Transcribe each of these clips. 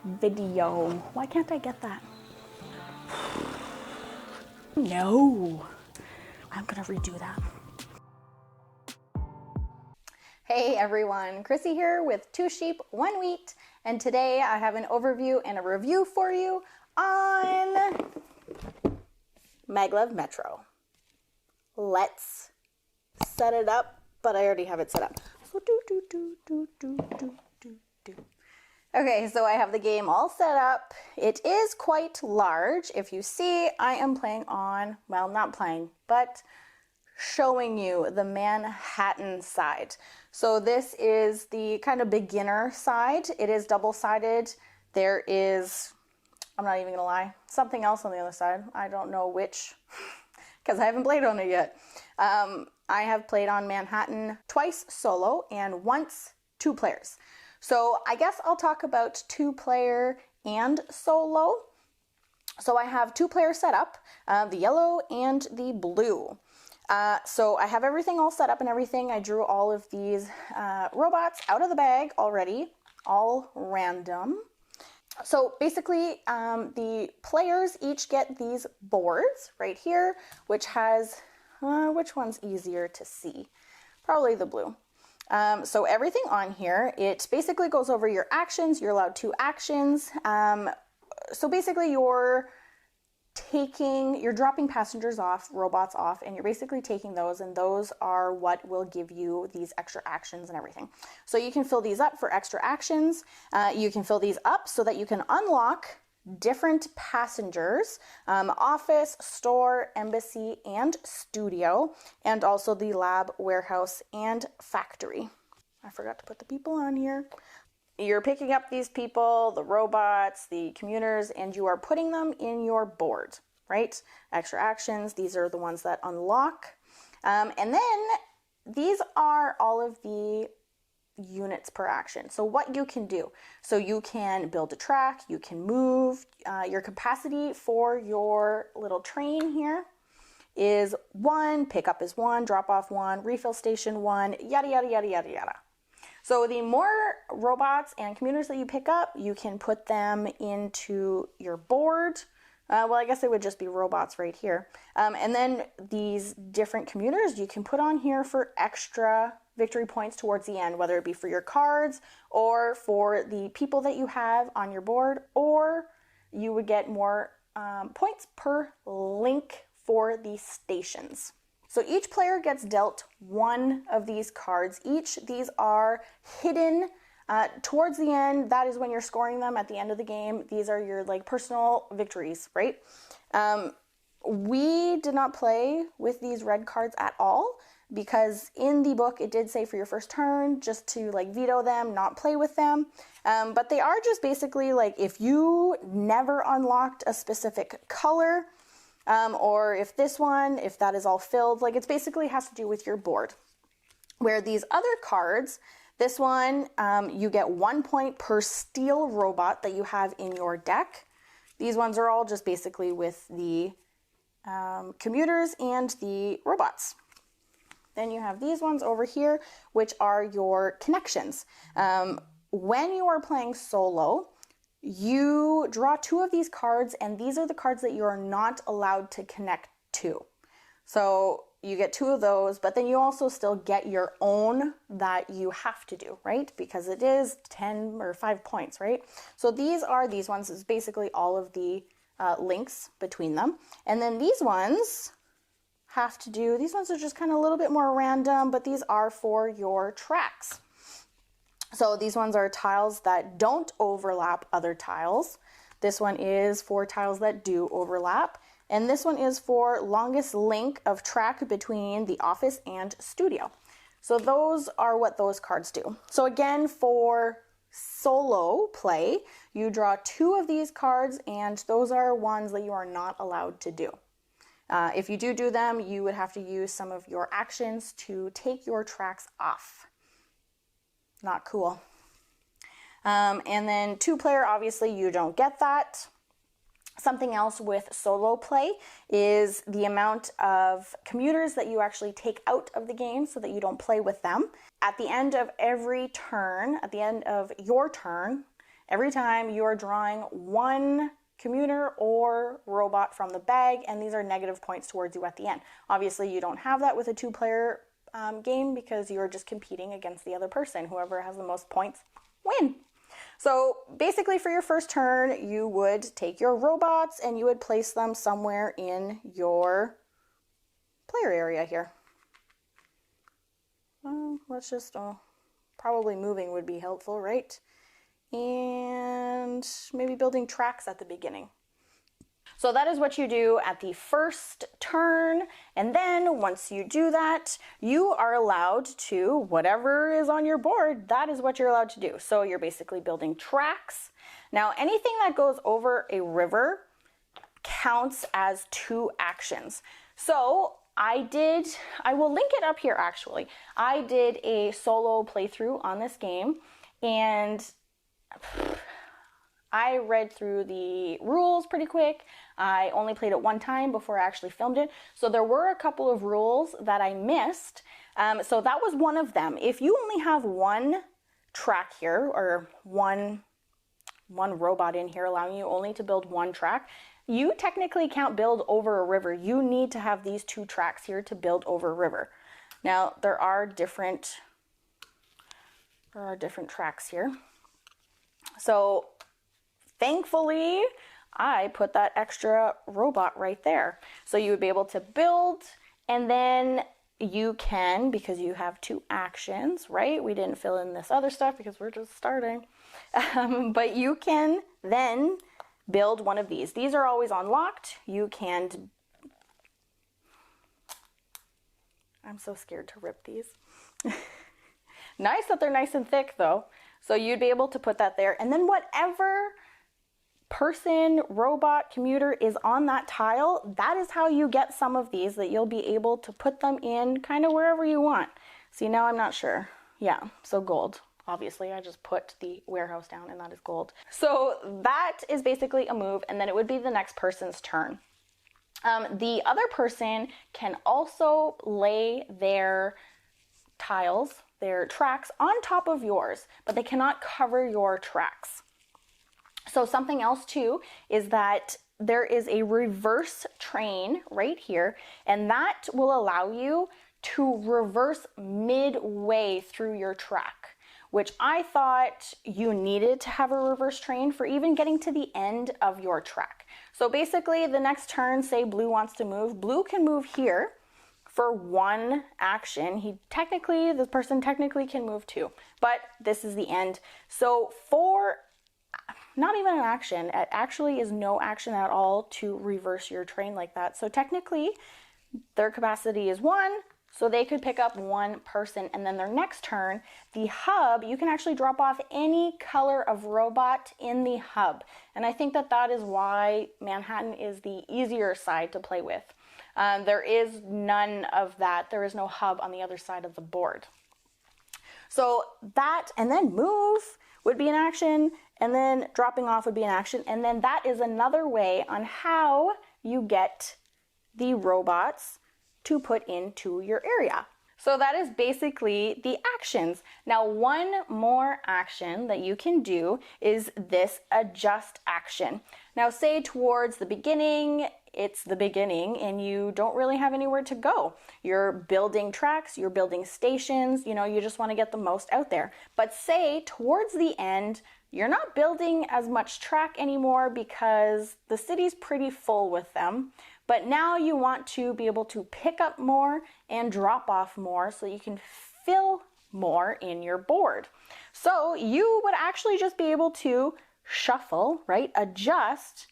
video. Why can't I get that? No. I'm gonna redo that. Hey everyone, Krissy here with 2 sheep, 1 wheat, and today I have an overview and a review for you on Maglev Metro. Let's set it up, but I already have it set up. So Okay, so I have the game all set up. It is quite large. If you see, I am playing on, well, not playing, but showing you the Manhattan side. So this is the kind of beginner side. It is double-sided. There is, I'm not even gonna lie, something else on the other side. I don't know which, because I haven't played on it yet. I have played on Manhattan twice solo and once 2 players. So I guess I'll talk about 2-player and solo. So I have 2 players set up, the yellow and the blue. So I have everything all set up and everything. I drew all of these robots out of the bag already, all random. So basically, the players each get these boards right here, which has, which one's easier to see? Probably the blue. So everything on here, it basically goes over your actions. You're allowed 2 actions. So basically you're dropping passengers off, robots off, and you're basically taking those, and those are what will give you these extra actions and everything. So you can fill these up for extra actions. You can fill these up so that you can unlock different passengers, office, store, embassy, and studio, and also the lab, warehouse, and factory. I forgot to put the people on here. You're picking up these people, the robots, the commuters, and you are putting them in your board, right? Extra actions, these are the ones that unlock. And then these are all of the units per action. So what you can do. So you can build a track, you can move, your capacity for your little train here is 1, pickup is 1, drop off 1, refill station 1, yada, yada, yada, yada, yada. So the more robots and commuters that you pick up, you can put them into your board. Well, I guess it would just be robots right here. And then these different commuters you can put on here for extra victory points towards the end, whether it be for your cards or for the people that you have on your board, or you would get more points per link for the stations. So each player gets dealt 1 of these cards each. These are hidden towards the end. That is when you're scoring them at the end of the game. These are your like personal victories, right? We did not play with these red cards at all because in the book it did say for your first turn just to like veto them, not play with them. But they are just basically like if you never unlocked a specific color, or if that is all filled, like it's basically has to do with your board. Where these other cards, this one, you get 1 point per steel robot that you have in your deck. These ones are all just basically with the commuters and the robots. Then you have these ones over here, which are your connections. When you are playing solo, you draw 2 of these cards, and these are the cards that you are not allowed to connect to. So you get 2 of those, but then you also still get your own that you have to do, right? Because it is 10 or 5 points, right? So these ones is basically all of the links between them. And then these ones these ones are just kind of a little bit more random, but these are for your tracks. So these ones are tiles that don't overlap other tiles. This one is for tiles that do overlap. And this one is for longest link of track between the office and studio. So those are what those cards do. So again, for solo play, you draw 2 of these cards, and those are ones that you are not allowed to do. If you do them, you would have to use some of your actions to take your tracks off. Not cool. And then 2-player, obviously you don't get that. Something else with solo play is the amount of commuters that you actually take out of the game so that you don't play with them. At the end of every turn, at the end of your turn, every time you are drawing one commuter or robot from the bag, and these are negative points towards you at the end. Obviously, you don't have that with a two-player game because you're just competing against the other person. Whoever has the most points win. So basically for your first turn, you would take your robots and you would place them somewhere in your player area here. Let's just, probably moving would be helpful, right? And maybe building tracks at the beginning. So that is what you do at the first turn, and then once you do that, you are allowed to, whatever is on your board, that is what you're allowed to do. So you're basically building tracks. Now anything that goes over a river counts as 2 actions. So I will link it up here actually. I did a solo playthrough on this game, and I read through the rules pretty quick. I only played it one time before I actually filmed it. So there were a couple of rules that I missed. So that was one of them. If you only have one track here, or one robot in here allowing you only to build one track, you technically can't build over a river. You need to have these 2 tracks here to build over a river. Now there are different tracks here. So thankfully, I put that extra robot right there. So you would be able to build, and then you can, because you have 2 actions, right? We didn't fill in this other stuff because we're just starting. But you can then build one of these. These are always unlocked. You can... I'm so scared to rip these. Nice that they're nice and thick though. So you'd be able to put that there, and then whatever person, robot, commuter is on that tile, that is how you get some of these, that you'll be able to put them in kind of wherever you want. See, now I'm not sure. Yeah, so gold. Obviously, I just put the warehouse down and that is gold. So that is basically a move, and then it would be the next person's turn. The other person can also lay their tiles, their tracks, on top of yours, but they cannot cover your tracks. So something else too is that there is a reverse train right here, and that will allow you to reverse midway through your track, which I thought you needed to have a reverse train for even getting to the end of your track. So basically the next turn, say blue wants to move, blue can move here for one action. The person technically can move 2, but this is the end. So for not even an action, it actually is no action at all to reverse your train like that. So technically their capacity is 1, so they could pick up 1 person, and then their next turn, the hub, you can actually drop off any color of robot in the hub. And I think that that is why Manhattan is the easier side to play with. There is none of that. There is no hub on the other side of the board. So that, and then move would be an action, and then dropping off would be an action, and then that is another way on how you get the robots to put into your area. So that is basically the actions. Now, one more action that you can do is this adjust action. Now, say towards the beginning, it's the beginning and you don't really have anywhere to go. You're building tracks, you're building stations, you just want to get the most out there. But say towards the end, you're not building as much track anymore because the city's pretty full with them. But now you want to be able to pick up more and drop off more so you can fill more in your board. So you would actually just be able to shuffle, right? Adjust.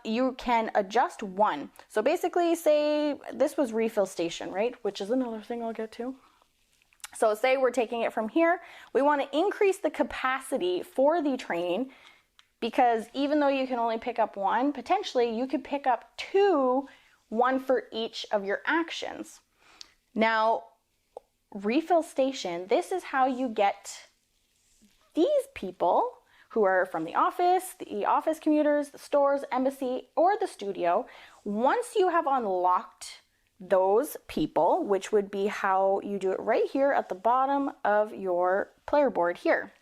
You can adjust 1. So basically, say this was refill station, right? Which is another thing I'll get to. So say we're taking it from here. We want to increase the capacity for the train, because even though you can only pick up 1, potentially you could pick up 2, 1 for each of your actions. Now, refill station, this is how you get these people who are from the office commuters, the stores, embassy, or the studio. Once you have unlocked those people, which would be how you do it right here at the bottom of your player board here.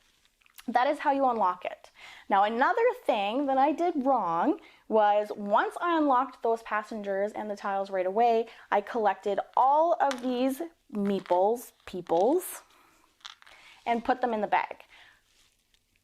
That is how you unlock it. Now, another thing that I did wrong was once I unlocked those passengers and the tiles right away, I collected all of these peoples, and put them in the bag.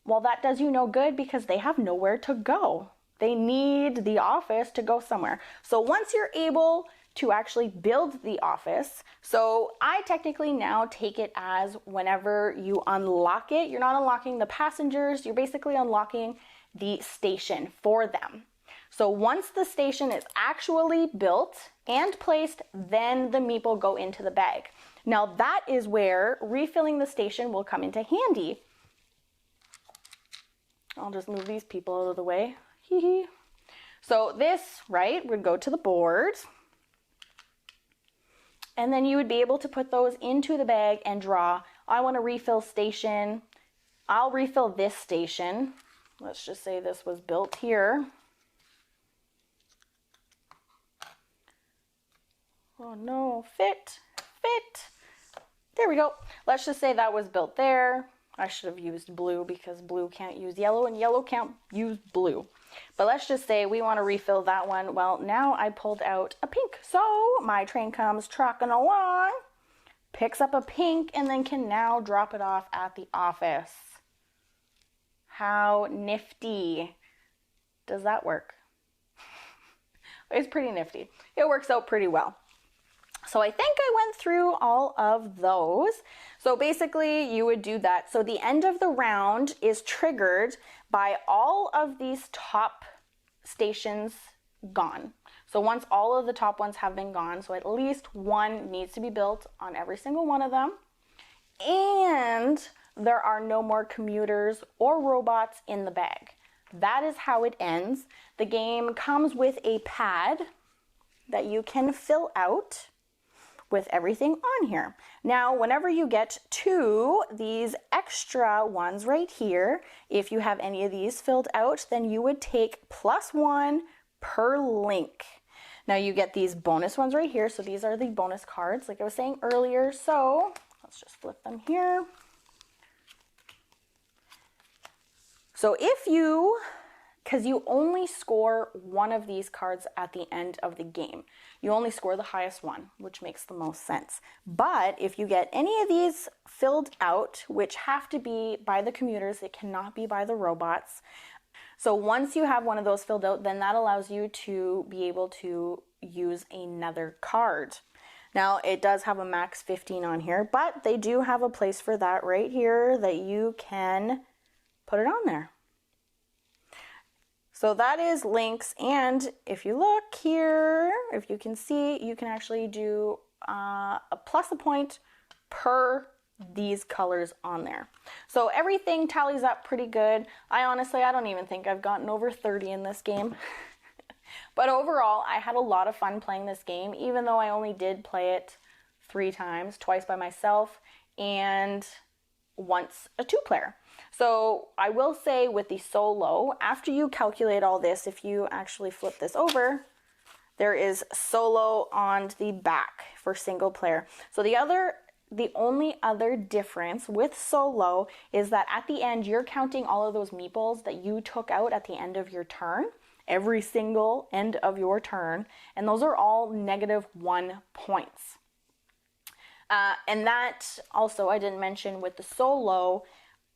Well, that does you no good because they have nowhere to go. They need the office to go somewhere. So once you're able to actually build the office, so I technically now take it as whenever you unlock it, you're not unlocking the passengers, you're basically unlocking the station for them. So once the station is actually built and placed, then the meeple go into the bag. Now that is where refilling the station will come into handy. I'll just move these people out of the way. So this, right, would go to the board. And then you would be able to put those into the bag and draw, I want to refill station. I'll refill this station. Let's just say this was built here. Oh no, fit. There we go. Let's just say that was built there. I should have used blue because blue can't use yellow and yellow can't use blue. But let's just say we want to refill that one. Well, now I pulled out a pink. So my train comes trucking along, picks up a pink, and then can now drop it off at the office. How nifty. Does that work? It's pretty nifty. It works out pretty well. So I think I went through all of those. So basically you would do that. So the end of the round is triggered by all of these top stations gone. So once all of the top ones have been gone, so at least one needs to be built on every single one of them. And there are no more commuters or robots in the bag. That is how it ends. The game comes with a pad that you can fill out with everything on here. Now, whenever you get to these extra ones right here, if you have any of these filled out, then you would take +1 per link. Now you get these bonus ones right here. So these are the bonus cards, like I was saying earlier. So let's just flip them here. So if you, because you only score one of these cards at the end of the game. You only score the highest one, which makes the most sense. But if you get any of these filled out, which have to be by the commuters, it cannot be by the robots. So once you have one of those filled out, then that allows you to be able to use another card. Now, it does have a max 15 on here, but they do have a place for that right here that you can put it on there. So that is links, and if you look here, if you can see, you can actually do a +1 per these colors on there. So everything tallies up pretty good. I don't even think I've gotten over 30 in this game. But overall, I had a lot of fun playing this game, even though I only did play it 3 times, twice by myself, and once a 2-player. So I will say with the solo, after you calculate all this, if you actually flip this over, there is solo on the back for single player. So the only other difference with solo is that at the end, you're counting all of those meeples that you took out at the end of your turn, every single end of your turn, and those are all -1 points. And that also, I didn't mention with the solo,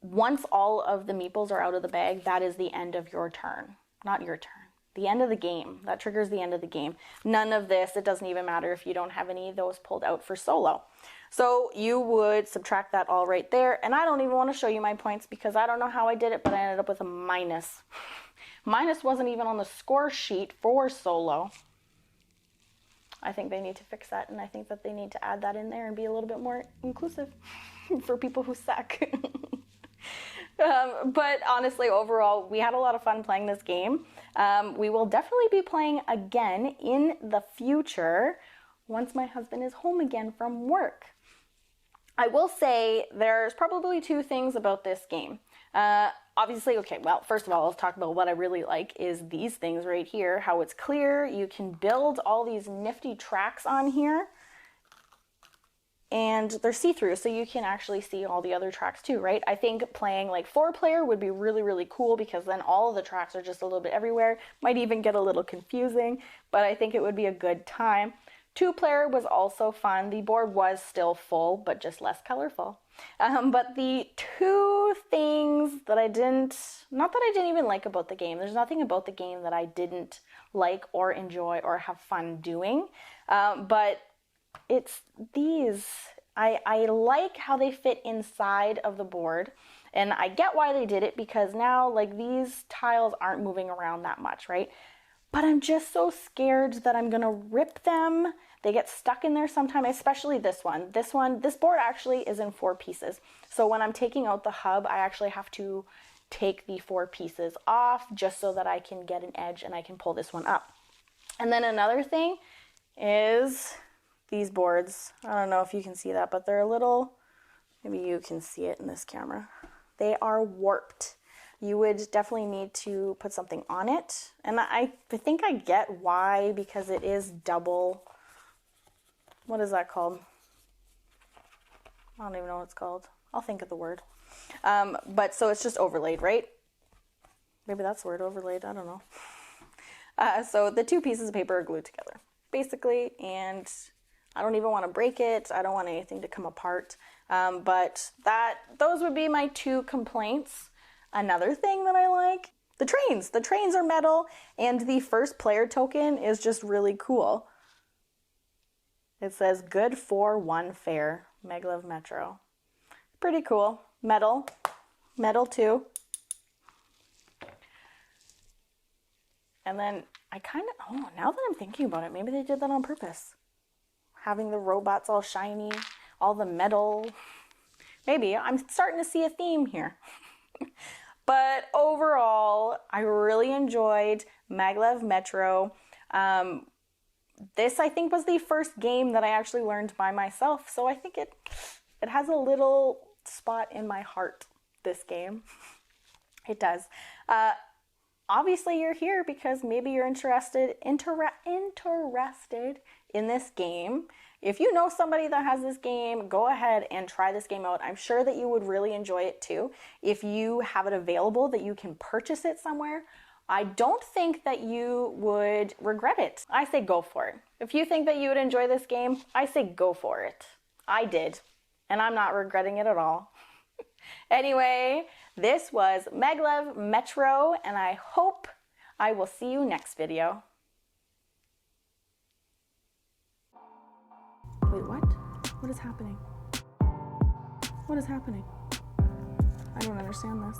once all of the meeples are out of the bag, that is the end of your turn. Not your turn. The end of the game. That triggers the end of the game. None of this, it doesn't even matter if you don't have any of those pulled out for solo. So you would subtract that all right there. And I don't even want to show you my points because I don't know how I did it, but I ended up with a minus. Minus wasn't even on the score sheet for solo. I think they need to fix that, and I think that they need to add that in there and be a little bit more inclusive for people who suck. But honestly, overall, we had a lot of fun playing this game. We will definitely be playing again in the future once my husband is home again from work. I will say there's probably 2 things about this game. Obviously, okay, well, first of all, let's talk about what I really like is these things right here, how it's clear. You can build all these nifty tracks on here. and they're see-through, so you can actually see all the other tracks too, right? I think playing like 4-player would be really, really cool because then all of the tracks are just a little bit everywhere. Might even get a little confusing, but I think it would be a good time. 2-player was also fun. The board was still full, but just less colorful. But the two things that not that I didn't even like about the game, there's nothing about the game that I didn't like or enjoy or have fun doing, but it's these. I like how they fit inside of the board, and I get why they did it because now like these tiles aren't moving around that much, right? But I'm just so scared that I'm gonna rip them. They get stuck in there sometime, especially this one. This board actually is in 4 pieces. So when I'm taking out the hub, I actually have to take the 4 pieces off just so that I can get an edge and I can pull this one up. And then another thing is these boards. I don't know if you can see that, but they're a little, maybe you can see it in this camera. They are warped. You would definitely need to put something on it. And I think I get why, because it is double, what is that called? I don't even know what it's called. I'll think of the word. But so it's just overlaid, right? Maybe that's the word, overlaid, I don't know. So the 2 pieces of paper are glued together, basically, and I don't even want to break it. I don't want anything to come apart. But those would be my 2 complaints. Another thing that I like, the trains. The trains are metal, and the first player token is just really cool. It says, "Good for one fare, Maglev Metro." Pretty cool. Metal too. And then now that I'm thinking about it, maybe they did that on purpose. Having the robots all shiny, all the metal. Maybe, I'm starting to see a theme here. But overall, I really enjoyed Maglev Metro. This, I think, was the first game that I actually learned by myself, so I think it has a little spot in my heart, this game. It does. Obviously, you're here because maybe you're interested in this game. If you know somebody that has this game, go ahead and try this game out. I'm sure that you would really enjoy it too. If you have it available, that you can purchase it somewhere, I don't think that you would regret it. I say go for it. If you think that you would enjoy this game, I say go for it. I did, and I'm not regretting it at all. Anyway, this was Maglev Metro, and I hope I will see you next video. Wait, what? What is happening? What is happening? I don't understand this.